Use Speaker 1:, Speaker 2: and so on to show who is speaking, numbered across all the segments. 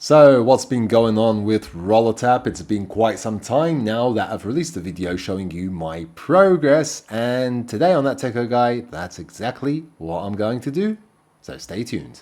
Speaker 1: So what's been going on with RollerTap? It's been quite some time now that I've released a video showing you my progress, and today on That Techo Guy, that's exactly what I'm going to do, so stay tuned.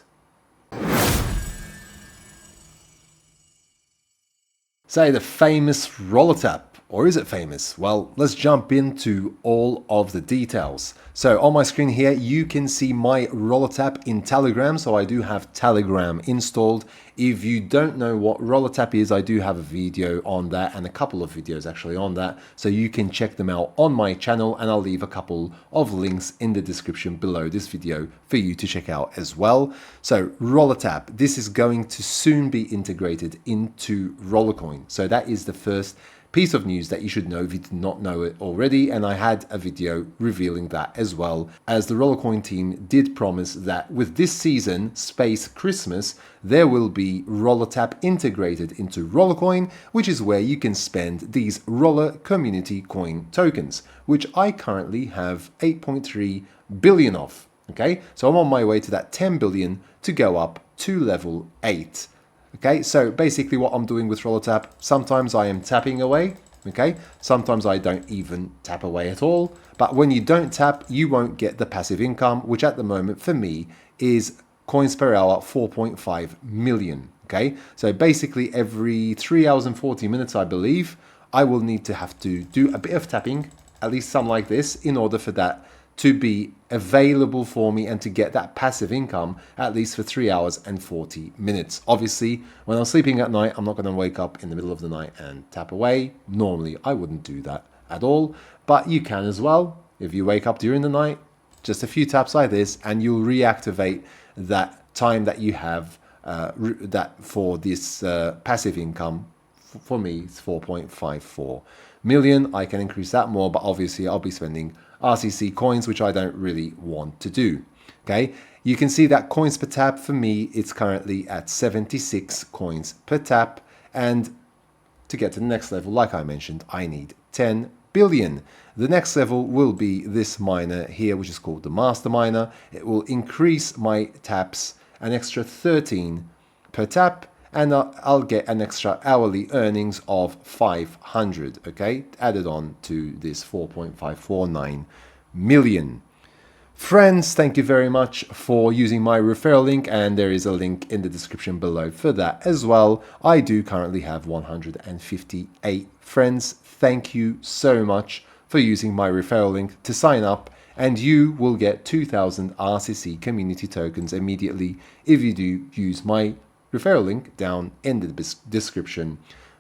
Speaker 1: Say the famous RollerTap. Or is it famous? Well, let's jump into all of the details. So on my screen here, you can see my RollerTap in Telegram. So I do have Telegram installed. If you don't know what RollerTap is, I do have a video on that and a couple of videos actually on that. So you can check them out on my channel, and I'll leave a couple of links in the description below this video for you to check out as well. So RollerTap, this is going to soon be integrated into Rollercoin. So that is the first piece of news that you should know if you did not know it already, and I had a video revealing that as well, as the Rollercoin team did promise that with this season, Space Christmas, there will be RollerTap integrated into Rollercoin, which is where you can spend these Roller Community Coin tokens, which I currently have 8.3 billion of. Okay, so I'm on my way to that 10 billion to go up to level 8. Okay, so basically what I'm doing with RollerTap, sometimes I am tapping away, okay? Sometimes I don't even tap away at all. But when you don't tap, you won't get the passive income, which at the moment for me is coins per hour, 4.5 million, okay? So basically every 3 hours and 40 minutes, I believe, I will need to have to do a bit of tapping, at least some like this, in order for that to be available for me and to get that passive income at least for 3 hours and 40 minutes. Obviously, when I'm sleeping at night, I'm not going to wake up in the middle of the night and tap away. Normally, I wouldn't do that at all, but you can as well. If you wake up during the night, just a few taps like this, and you'll reactivate that time that you have that for this passive income. For me, it's 4.54 million. I can increase that more, but obviously I'll be spending RCC coins, which I don't really want to do. Okay, you can see that coins per tap for me, it's currently at 76 coins per tap, and to get to the next level, like I mentioned, I need 10 billion. The next level will be this miner here, which is called the master miner. It will increase my taps an extra 13 per tap, and I'll get an extra hourly earnings of 500, okay, added on to this 4.549 million. Friends, thank you very much for using my referral link, and there is a link in the description below for that as well. I do currently have 158 friends. Thank you so much for using my referral link to sign up, and you will get 2,000 RCC community tokens immediately if you do use my referral link down in the description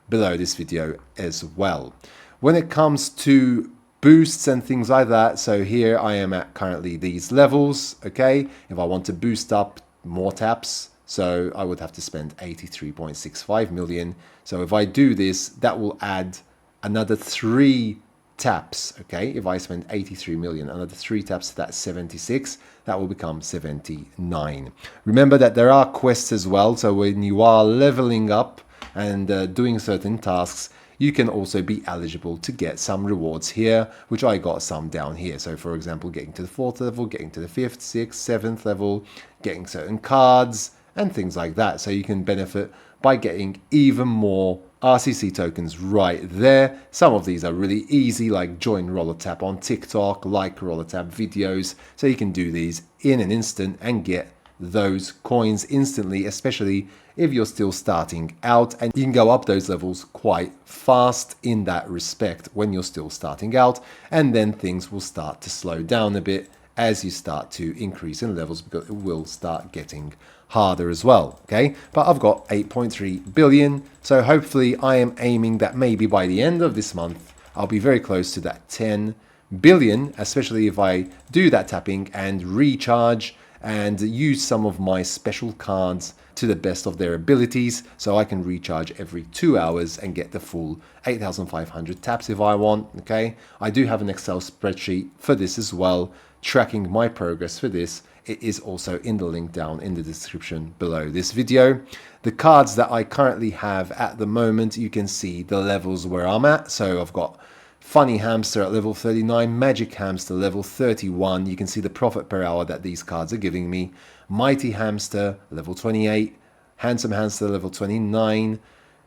Speaker 1: below this video as well. When it comes to boosts and things like that, so here I am at currently these levels, okay? If I want to boost up more taps, so I would have to spend 83.65 million. So if I do this, that will add another 3 taps, okay? If I spend 83 million, another 3 taps to that 76, that will become 79. Remember that there are quests as well, so when you are leveling up and doing certain tasks, you can also be eligible to get some rewards here, which I got some down here. So for example, getting to the 4th level, getting to the 5th, 6th, 7th level, getting certain cards and things like that. So you can benefit by getting even more RCC tokens right there. Some of these are really easy, like join RollerTap on TikTok, like RollerTap videos. So you can do these in an instant and get those coins instantly, especially if you're still starting out, and you can go up those levels quite fast in that respect when you're still starting out, and then things will start to slow down a bit as you start to increase in levels, because it will start getting harder as well, okay? But I've got 8.3 billion, so hopefully I am aiming that maybe by the end of this month, I'll be very close to that 10 billion, especially if I do that tapping and recharge and use some of my special cards to the best of their abilities, so I can recharge every 2 hours and get the full 8,500 taps if I want, okay? I do have an Excel spreadsheet for this as well, tracking my progress for this. It is also in the link down in the description below this video. The cards that I currently have at the moment, you can see the levels where I'm at. So I've got Funny Hamster at level 39, Magic Hamster level 31. You can see the profit per hour that these cards are giving me. Mighty Hamster level 28, Handsome Hamster level 29,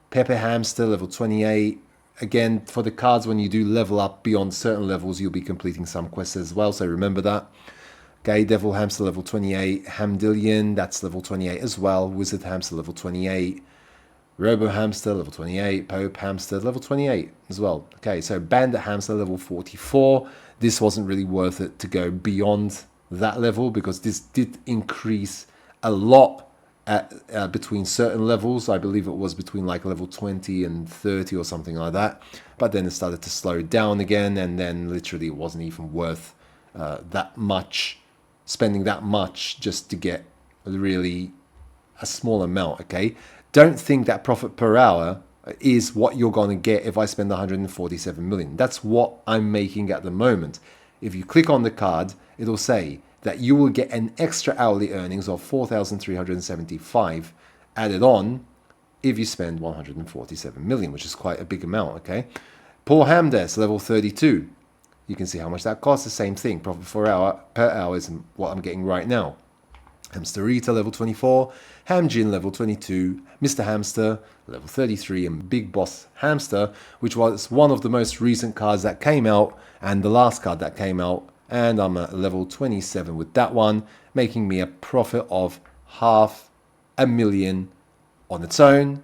Speaker 1: Pepe Hamster level 28. Again, for the cards, when you do level up beyond certain levels, you'll be completing some quests as well, so remember that. Okay, Devil Hamster level 28, Hamdillion, that's level 28 as well, Wizard Hamster level 28, Robo Hamster level 28, Pope Hamster level 28 as well. Okay, so Bandit Hamster level 44. This wasn't really worth it to go beyond that level because this did increase a lot at between certain levels. I believe it was between like level 20 and 30 or something like that. But then it started to slow down again, and then literally it wasn't even worth that much, spending that much just to get really a small amount, okay? Don't think that profit per hour is what you're going to get if I spend 147 million. That's what I'm making at the moment. If you click on the card, it'll say that you will get an extra hourly earnings of 4,375 added on if you spend 147 million, which is quite a big amount, okay? Paul Hamdes, level 32. You can see how much that costs. The same thing. Profit per hour is what I'm getting right now. Hamsterita level 24, Hamjin level 22, Mr. Hamster level 33, and Big Boss Hamster, which was one of the most recent cards that came out and the last card that came out, and I'm at level 27 with that one, making me a profit of 500,000 on its own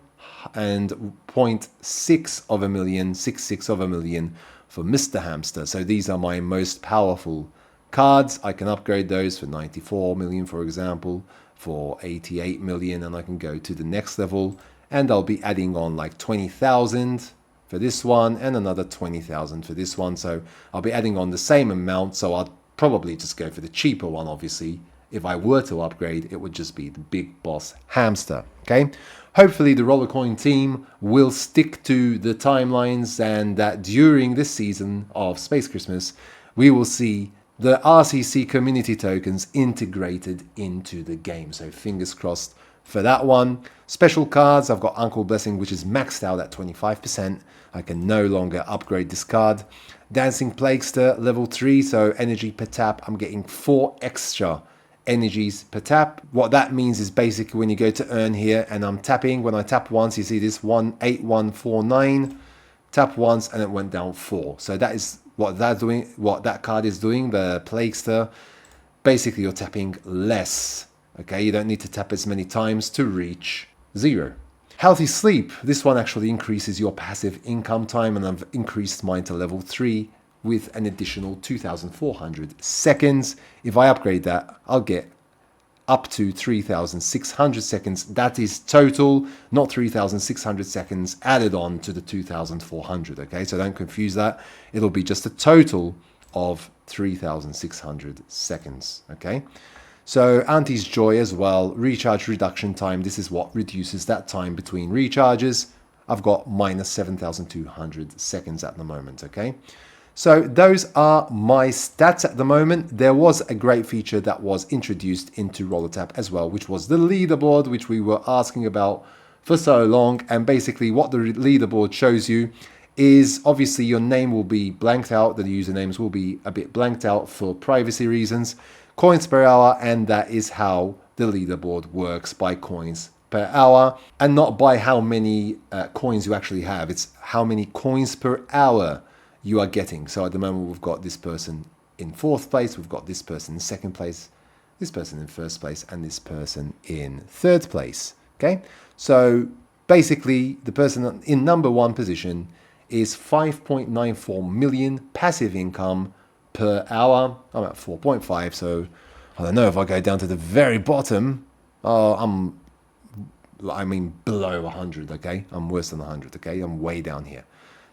Speaker 1: and 0.6 of a million, 66 of a million for Mr. Hamster. So these are my most powerful cards. I can upgrade those for 94 million, for example, for 88 million, and I can go to the next level, and I'll be adding on like 20,000 for this one and another 20,000 for this one. So I'll be adding on the same amount. So I'll probably just go for the cheaper one. Obviously, if I were to upgrade, it would just be the Big Boss Hamster. Okay. Hopefully the Rollercoin team will stick to the timelines, and that during this season of Space Christmas, we will see the RCC community tokens integrated into the game. So fingers crossed for that one. Special cards, I've got Uncle Blessing, which is maxed out at 25%. I can no longer upgrade this card. Dancing Plaguester, level 3, so energy per tap. I'm getting 4 extra energies per tap. What that means is basically when you go to earn here and I'm tapping, when I tap once, you see this 18149. Tap once and it went down 4. So that is what that card is doing, the Plaguester. Basically you're tapping less. Okay, you don't need to tap as many times to reach 0. Healthy Sleep, this one actually increases your passive income time, and I've increased mine to level 3 with an additional 2,400 seconds. If I upgrade that, I'll get up to 3,600 seconds. That is total, not 3,600 seconds added on to the 2,400, okay? So don't confuse that. It'll be just a total of 3,600 seconds, okay? So Auntie's Joy as well, recharge reduction time. This is what reduces that time between recharges. I've got minus 7,200 seconds at the moment, okay? So those are my stats at the moment. There was a great feature that was introduced into RollerTap as well, which was the leaderboard, which we were asking about for so long. And basically what the leaderboard shows you is obviously your name will be blanked out. The usernames will be a bit blanked out for privacy reasons. Coins per hour, and that is how the leaderboard works, by coins per hour, and not by how many coins you actually have. It's how many coins per hour you are getting. So at the moment we've got this person in 4th place, we've got this person in 2nd place, this person in 1st place, and this person in 3rd place. Okay, so basically the person in number 1 position is 5.94 million passive income per hour. I'm at 4.5, so I don't know if I go down to the very bottom. I mean below 100, okay? I'm worse than 100, okay? I'm way down here.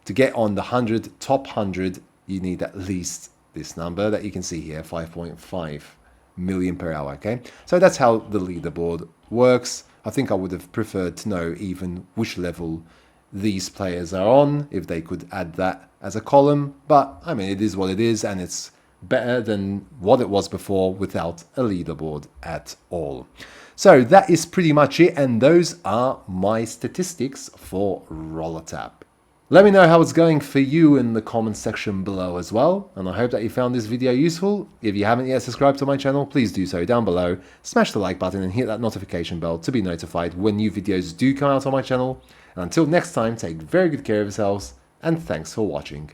Speaker 1: To get on the top 100, you need at least this number that you can see here, 5.5 million per hour, okay? So that's how the leaderboard works. I think I would have preferred to know even which level these players are on, if they could add that as a column. But, I mean, it is what it is, and it's better than what it was before without a leaderboard at all. So that is pretty much it, and those are my statistics for RollerTap. Let me know how it's going for you in the comments section below as well, and I hope that you found this video useful. If you haven't yet subscribed to my channel, please do so down below, smash the like button and hit that notification bell to be notified when new videos do come out on my channel. And until next time, take very good care of yourselves, and thanks for watching.